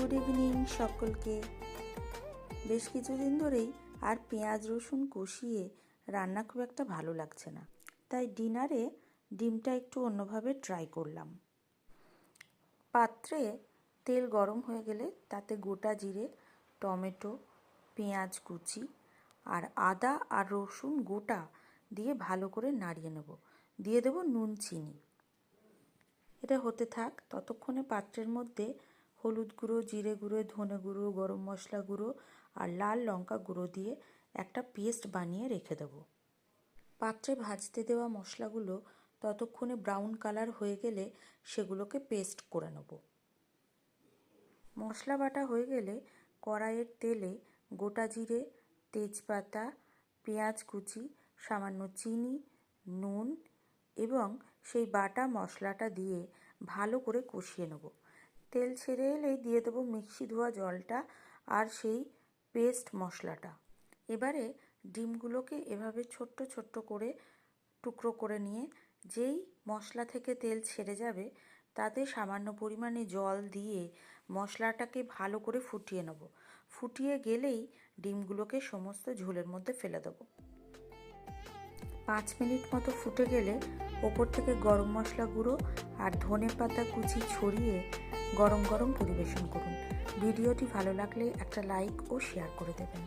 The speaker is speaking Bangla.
গুড ইভিনিং সকলকে। বেশ কিছুদিন ধরেই আর পেঁয়াজ রসুন কষিয়ে রান্না খুব একটা ভালো লাগছে না, তাই ডিনারে ডিমটা একটু অন্যভাবে ট্রাই করলাম। পাত্রে তেল গরম হয়ে গেলে তাতে গোটা জিরে, টমেটো, পেঁয়াজ কুচি আর আদা আর রসুন গোটা দিয়ে ভালো করে নাড়িয়ে নেব। দিয়ে দেবো নুন চিনি। এটা হতে থাক, ততক্ষণে পাত্রের মধ্যে হলুদ গুঁড়ো, জিরে গুঁড়ো, ধনে গুঁড়ো, গরম মশলা গুঁড়ো আর লাল লঙ্কা গুঁড়ো দিয়ে একটা পেস্ট বানিয়ে রেখে দেবো। পাত্রে ভাজতে দেওয়া মশলাগুলো ততক্ষণে ব্রাউন কালার হয়ে গেলে সেগুলোকে পেস্ট করে নেব। মশলা বাটা হয়ে গেলে কড়াইয়ের তেলে গোটা জিরে, তেজপাতা, পেঁয়াজ কুচি, সামান্য চিনি, নুন এবং সেই বাটা মশলাটা দিয়ে ভালো করে কষিয়ে নেব। তেল ছেড়ে এলেই দিয়ে দেবো মিক্সি ধোয়া জলটা আর সেই পেস্ট মশলাটা। এবারে ডিমগুলোকে এভাবে ছোট্ট ছোট্ট করে টুকরো করে নিয়ে যেই মশলা থেকে তেল ছেড়ে যাবে তাতে সামান্য পরিমাণে জল দিয়ে মশলাটাকে ভালো করে ফুটিয়ে নেব। ফুটিয়ে গেলেই ডিমগুলোকে সমস্ত ঝোলের মধ্যে ফেলে দেবো। 5 মিনিট মতো ফুটে গেলে ওপর থেকে গরম মশলা গুঁড়ো আর ধনে পাতা কুচি ছড়িয়ে গরম গরম পরিবেশন করুন। ভিডিওটি ভালো লাগলে একটা লাইক ও শেয়ার করে দেবেন।